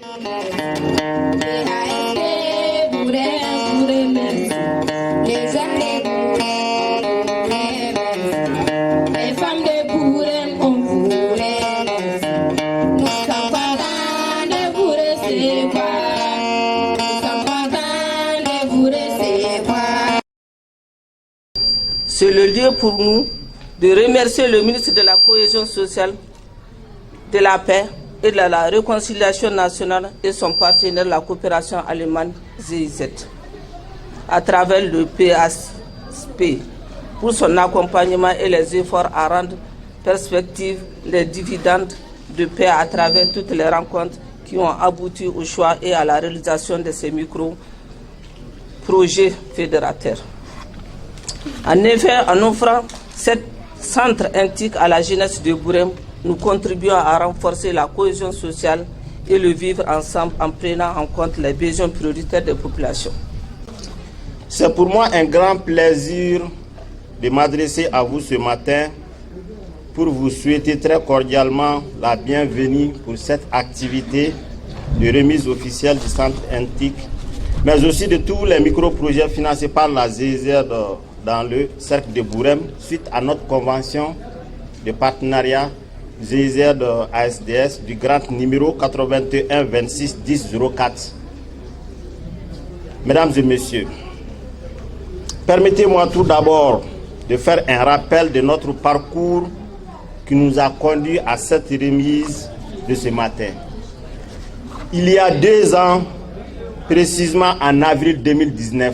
C'est le lieu pour nous de remercier le ministre de la Cohésion sociale, de la paix et de la réconciliation nationale et son partenaire, la coopération allemande GIZ, à travers le PASP, pour son accompagnement et les efforts à rendre perspective les dividendes de paix à travers toutes les rencontres qui ont abouti au choix et à la réalisation de ces micro-projets fédérateurs. En effet, en offrant cet centre intique à la jeunesse de Bourem, nous contribuons à renforcer la cohésion sociale et le vivre ensemble en prenant en compte les besoins prioritaires des populations. C'est pour moi un grand plaisir de m'adresser à vous ce matin pour vous souhaiter très cordialement la bienvenue pour cette activité de remise officielle du centre intique, mais aussi de tous les micro-projets financés par la GIZ dans le cercle de Bourem, suite à notre convention de partenariat GIZ-ASDS du grant numéro 81 26 10 04. Mesdames et messieurs, permettez-moi tout d'abord de faire un rappel de notre parcours qui nous a conduit à cette remise de ce matin. Il y a 2 ans, précisément en avril 2019,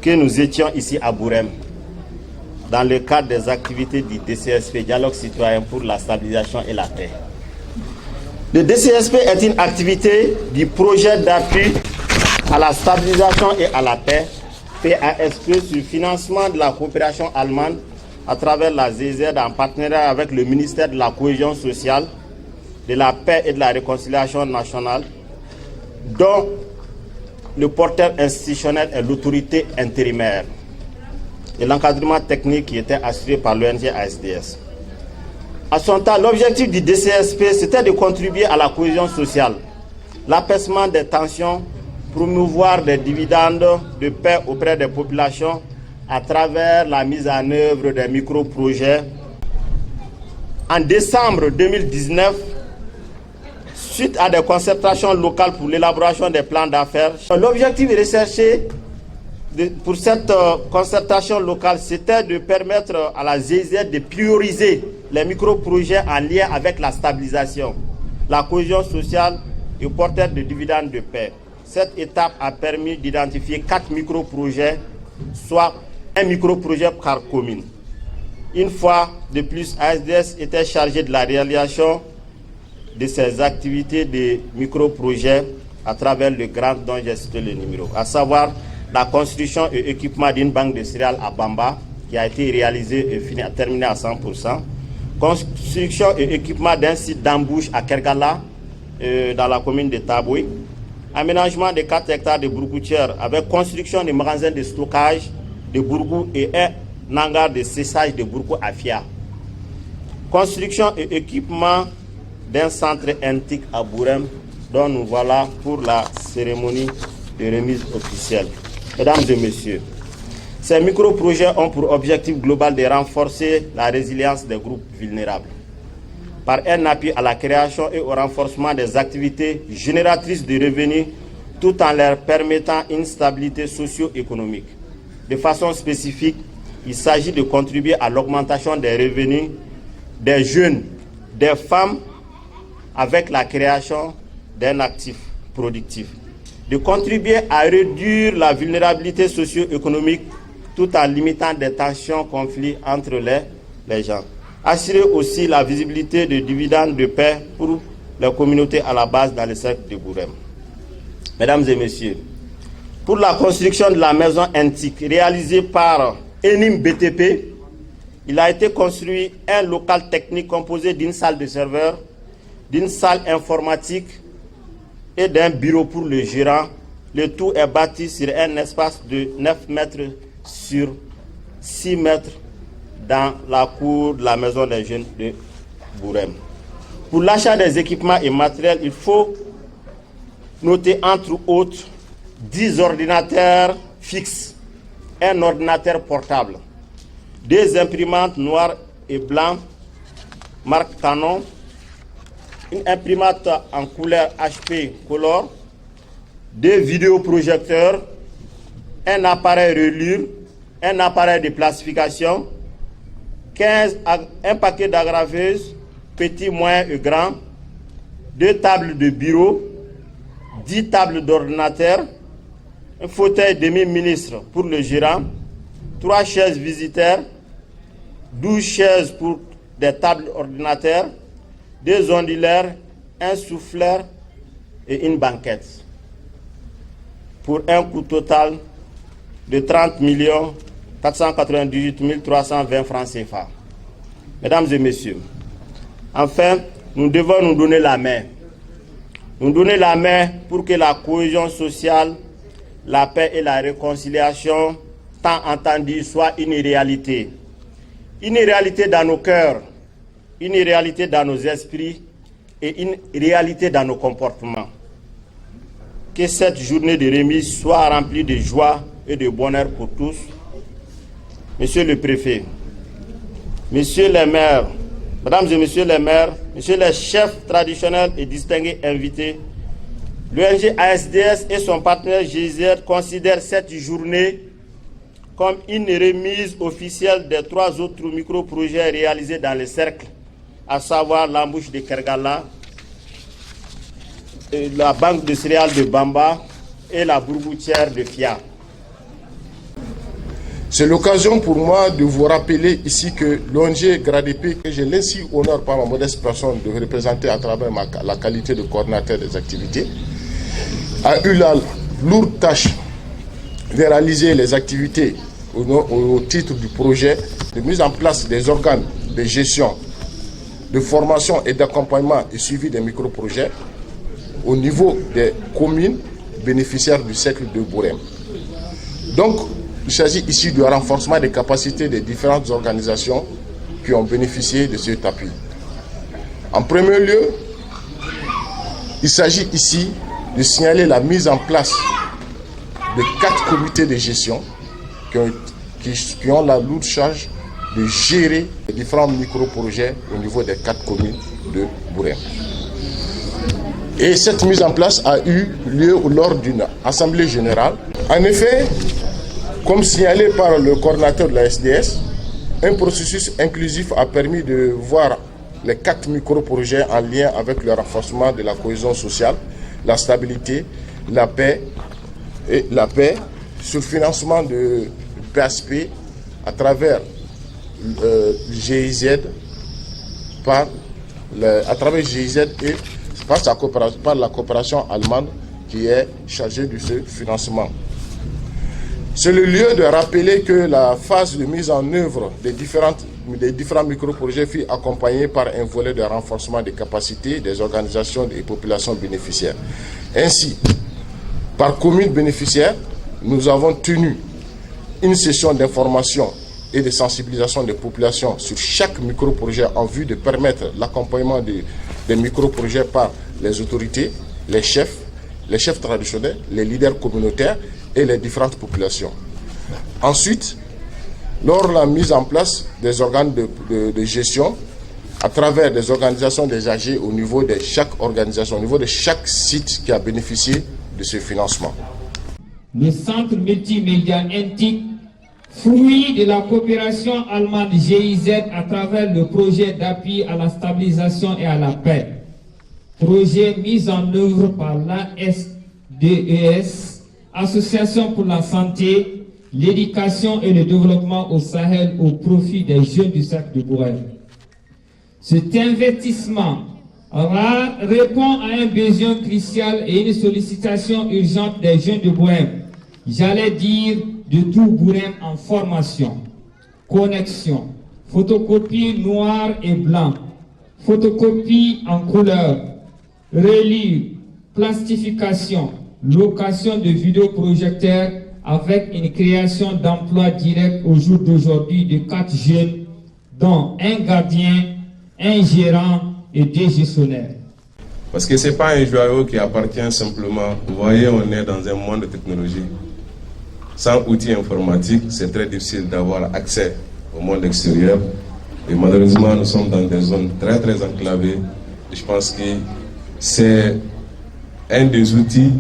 que nous étions ici à Bourem, dans le cadre des activités du DCSP, Dialogue citoyen pour la stabilisation et la paix. Le DCSP est une activité du projet d'appui à la stabilisation et à la paix, PASP, sur le financement de la coopération allemande à travers la GIZ en partenariat avec le ministère de la Cohésion sociale, de la paix et de la réconciliation nationale, dont le porteur institutionnel est l'autorité intérimaire et l'encadrement technique qui était assuré par l'ONG ASDS. À son temps, l'objectif du DCSP, c'était de contribuer à la cohésion sociale, l'apaisement des tensions, promouvoir des dividendes de paix auprès des populations à travers la mise en œuvre des micro-projets. En décembre 2019, suite à des concertations locales pour l'élaboration des plans d'affaires, l'objectif recherché pour cette concertation locale, c'était de permettre à la GIZ de prioriser les micro-projets en lien avec la stabilisation, la cohésion sociale et porteur de dividendes de paix. Cette étape a permis d'identifier 4 micro-projets, soit un micro-projet par commune. Une fois de plus, ASDS était chargé de la réalisation de ces activités de micro-projets à travers le grand dont j'ai cité le numéro, à savoir la construction et équipement d'une banque de céréales à Bamba, qui a été réalisée et terminée à 100%, construction et équipement d'un site d'embouche à Kergala, dans la commune de Taboué, aménagement de 4 hectares de brouscoutières avec construction de magasins de stockage de Bourgou et un hangar de séchage de Bourgou à Fia, construction et équipement d'un centre intique à Bourem, dont nous voilà pour la cérémonie de remise officielle. Mesdames et messieurs, ces micro-projets ont pour objectif global de renforcer la résilience des groupes vulnérables par un appui à la création et au renforcement des activités génératrices de revenus tout en leur permettant une stabilité socio-économique. De façon spécifique, il s'agit de contribuer à l'augmentation des revenus des jeunes, des femmes, avec la création d'un actif productif, de contribuer à réduire la vulnérabilité socio-économique tout en limitant des tensions, conflits entre les gens. Assurer aussi la visibilité des dividendes de paix pour les communautés à la base dans le cercle de Bourem. Mesdames et messieurs, pour la construction de la maison antique réalisée par Enim BTP, il a été construit un local technique composé d'une salle de serveur, d'une salle informatique et d'un bureau pour le gérant. Le tout est bâti sur un espace de 9 mètres sur 6 mètres dans la cour de la maison des jeunes de Bourem. Pour l'achat des équipements et matériels, il faut noter entre autres 10 ordinateurs fixes, un ordinateur portable, 2 imprimantes noires et blancs, marque Canon, une imprimante en couleur HP Color, 2 vidéoprojecteurs, un appareil reliure, un appareil de plastification, un paquet d'aggraveuses, petits, moyens et grands, 2 tables de bureau, 10 tables d'ordinateur, un fauteuil demi-ministre pour le gérant, 3 chaises visiteurs, 12 chaises pour des tables ordinateurs, 2 ondulaires, un souffleur et une banquette. Pour un coût total de 30 498 320 francs CFA. Mesdames et messieurs, enfin, nous devons nous donner la main. Nous donner la main pour que la cohésion sociale, la paix et la réconciliation, tant entendues, soient une réalité. Une réalité dans nos cœurs, une réalité dans nos esprits et une réalité dans nos comportements. Que cette journée de remise soit remplie de joie et de bonheur pour tous. Monsieur le préfet, messieurs les maires, mesdames et messieurs les maires, messieurs les chefs traditionnels et distingués invités, l'ONG ASDS et son partenaire GIZ considèrent cette journée comme une remise officielle des 3 autres micro-projets réalisés dans le cercle, à savoir l'embouche de Kergala, la banque de céréales de Bamba et la bourgoutière de Fia. C'est l'occasion pour moi de vous rappeler ici que l'ONG GRADEP, que j'ai l'ainsi honneur par ma modeste personne de représenter à travers la qualité de coordinateur des activités, a eu la lourde tâche de réaliser les activités au titre du projet de mise en place des organes de gestion, de formation et d'accompagnement et suivi des micro-projets au niveau des communes bénéficiaires du cercle de Bourem. Donc, il s'agit ici du renforcement des capacités des différentes organisations qui ont bénéficié de cet appui. En premier lieu, il s'agit ici de signaler la mise en place de 4 comités de gestion qui ont la lourde charge de gérer les différents micro-projets au niveau des 4 communes de Bourem. Et cette mise en place a eu lieu lors d'une assemblée générale. En effet, comme signalé par le coordinateur de la SDS, un processus inclusif a permis de voir les 4 micro-projets en lien avec le renforcement de la cohésion sociale, la stabilité, la paix, sur le financement de PSP à travers GIZ, à travers GIZ et par la coopération allemande qui est chargée de ce financement. C'est le lieu de rappeler que la phase de mise en œuvre des différents micro-projets fut accompagnée par un volet de renforcement des capacités des organisations et populations bénéficiaires. Ainsi, par commune bénéficiaire, nous avons tenu une session d'information et de sensibilisation des populations sur chaque micro-projet en vue de permettre l'accompagnement des micro-projets par les autorités, les chefs traditionnels, les leaders communautaires et les différentes populations. Ensuite, lors de la mise en place des organes de gestion, à travers des organisations des AG au niveau de chaque organisation, au niveau de chaque site qui a bénéficié de ce financement. Le centre multimédia NTIC, fruit de la coopération allemande GIZ à travers le projet d'appui à la stabilisation et à la paix, projet mis en œuvre par l'ASDES, Association pour la santé, l'éducation et le développement au Sahel au profit des jeunes du cercle de Bourem. Cet investissement répond à un besoin crucial et une sollicitation urgente des jeunes de Bourem. J'allais dire de tout Bourem en formation, connexion, photocopie noir et blanc, photocopie en couleur, reliure, plastification, location de vidéoprojecteurs avec une création d'emplois directs au jour d'aujourd'hui de 4 jeunes, dont un gardien, un gérant et des gestionnaires. Parce que ce n'est pas un joyau qui appartient simplement. Vous voyez, on est dans un monde de technologie. Sans outils informatiques, c'est très difficile d'avoir accès au monde extérieur. Et malheureusement, nous sommes dans des zones très très enclavées. Et je pense que c'est un des outils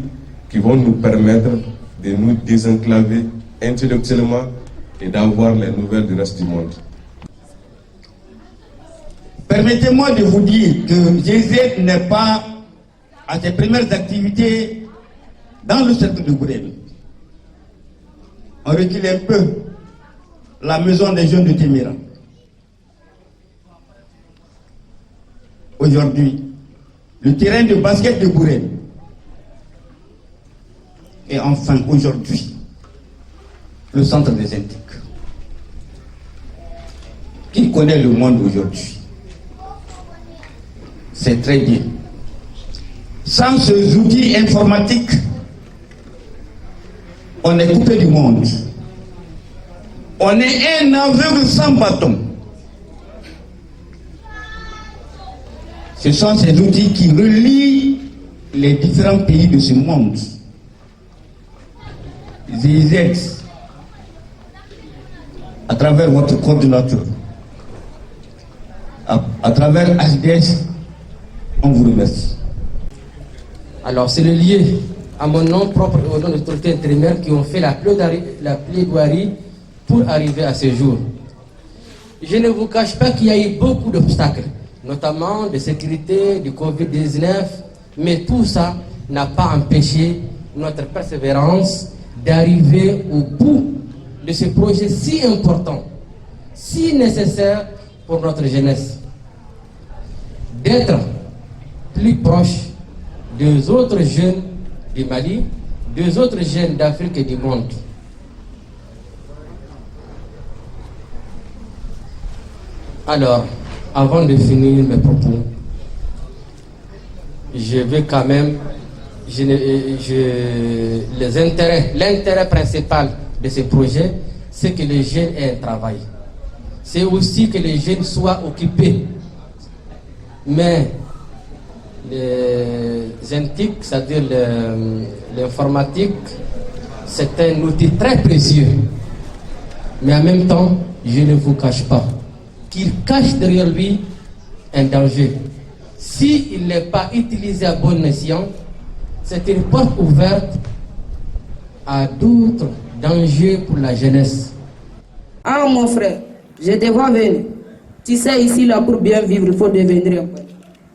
qui vont nous permettre de nous désenclaver intellectuellement et d'avoir les nouvelles du reste du monde. Permettez-moi de vous dire que GIZ n'est pas à ses premières activités dans le cercle de Gourel. On recule un peu la maison des jeunes de Témira. Aujourd'hui, le terrain de basket de Gourel. Et enfin, aujourd'hui, le centre des Intiques. Qui connaît le monde aujourd'hui? C'est très bien. Sans ces outils informatiques, on est coupé du monde. On est un aveugle sans bâton. Ce sont ces outils qui relient les différents pays de ce monde. GIZ, à travers votre coordinateur, à travers HDS, on vous remercie. Alors, c'est le lié à mon nom propre et au nom de l'autorité intérimaire qui ont fait la plaidoirie pour arriver à ce jour. Je ne vous cache pas qu'il y a eu beaucoup d'obstacles, notamment de sécurité, du Covid-19, mais tout ça n'a pas empêché notre persévérance d'arriver au bout de ce projet si important, si nécessaire pour notre jeunesse. D'être plus proche des autres jeunes du Mali, des autres jeunes d'Afrique et du monde. Alors, avant de finir mes propos, je veux quand même, l'intérêt principal de ce projet, c'est que les jeunes aient un travail. C'est aussi que les jeunes soient occupés. Mais les intiques, c'est-à-dire l'informatique, c'est un outil très précieux. Mais en même temps, je ne vous cache pas qu'il cache derrière lui un danger. S'il n'est pas utilisé à bon escient, c'est une porte ouverte à d'autres dangers pour la jeunesse. Ah mon frère, je te vois venir. Tu sais, ici, là, pour bien vivre, il faut devenir un peu.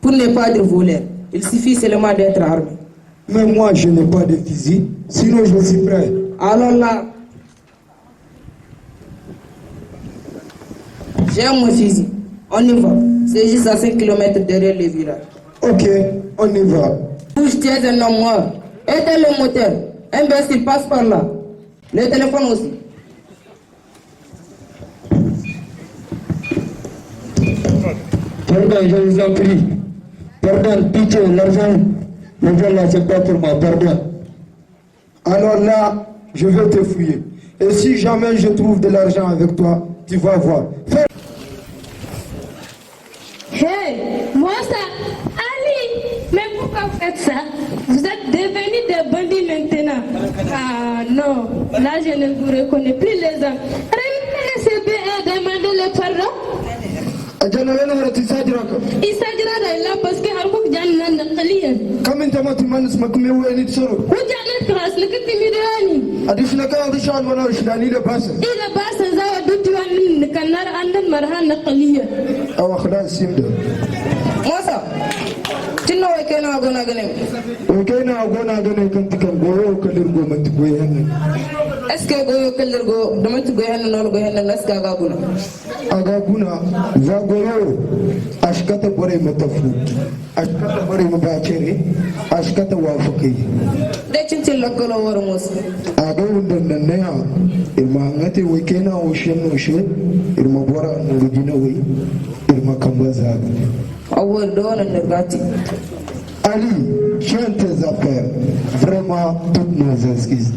Pour ne pas être voleur, il suffit seulement d'être armé. Mais moi, je n'ai pas de fusil, sinon je suis prêt. Alors là, j'ai mon fusil. On y va. C'est juste à 5 km derrière le village. Ok, on y va. Bouge, tu es un homme mort. Éteins le moteur. Imbécile, passe par là. Le téléphone aussi. Pardon, je vous en prie. Pardon, pitié, l'argent là, c'est pas pour moi, pardon. Alors là, je vais te fouiller. Et si jamais je trouve de l'argent avec toi, tu vas voir. Hey, moi ça, Ali, mais pourquoi vous faites ça? Vous êtes devenus des bandits maintenant. Ah non, là je ne vous reconnais plus les hommes. RCB a demandé le pardon. Il s'agira là parce que Harbouk Jan n'a pas. Comment tu m'as dit que tu m'as dit solo? Où Janet Cross, le Kitimidani? Additional Richard Monor, je l'ai le passe. Il a passé à Dutuan, le canard, and Marhan Nakalia. Awakhan Simdo. Moi ça, tu n'as aucun agonagonem. Aucun agonagonem quand tu can go, que le go Matuguyan. Est-ce que go, que le go, de Matuguyan, non, Goyan, Naskagabuna? Agaguna, Vagoro, Ashkata Bore Matafu, Ashkata Bore Mabacheri, Ashkata Wafuki. Dès que tu l'as collé au Ramos. Agawunda Nanea, il m'a ngati Wikena Ocean Ocean, il m'a boira Nugina Way, il m'a Kambaza. Our don and the Gati. Ali, tiens tes affaires, vraiment toutes nos excuses.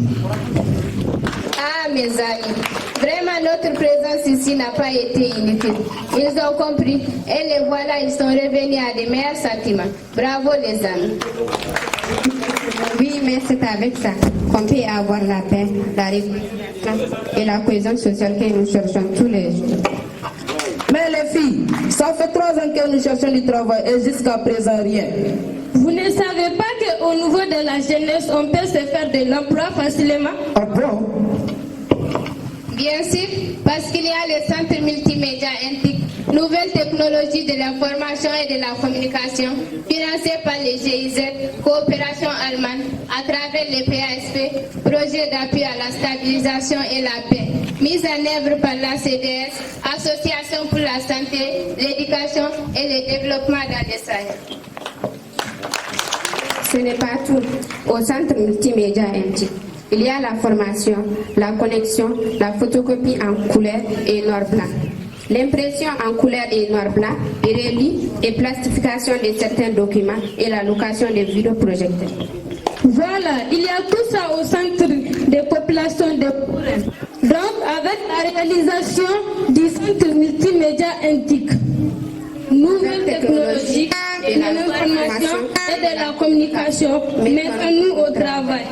Ah, mes amis, vraiment notre présence ici n'a pas été inutile. Ils ont compris et les voilà, ils sont revenus à des meilleurs sentiments. Bravo les amis. Oui, mais c'est avec ça qu'on peut avoir la paix, la réconciliation et la cohésion sociale que nous cherchons tous les jours. Mais les filles, ça fait 3 ans que nous cherchons du travail et jusqu'à présent rien. Vous ne savez pas qu'au niveau de la jeunesse, on peut se faire de l'emploi facilement? Ah bon? Bien sûr, parce qu'il y a le centre multimédia NTIC, nouvelles technologies de l'information et de la communication, financé par les GIZ, coopération allemande, à travers les PASP, projet d'appui à la stabilisation et la paix, mise en œuvre par la CDS, Association pour la santé, l'éducation et le développement dans les Sahel. Ce n'est pas tout. Au centre multimédia NTIC, il y a la formation, la connexion, la photocopie en couleur et noir-blanc, l'impression en couleur et noir-blanc, et relis et plastification de certains documents et la location des vidéoprojecteurs. Voilà, il y a tout ça au centre des populations de Bourem. Donc, avec la réalisation du centre multimédia NTIC, nouvelles technologies de l'information et de la communication, mettons-nous au travail.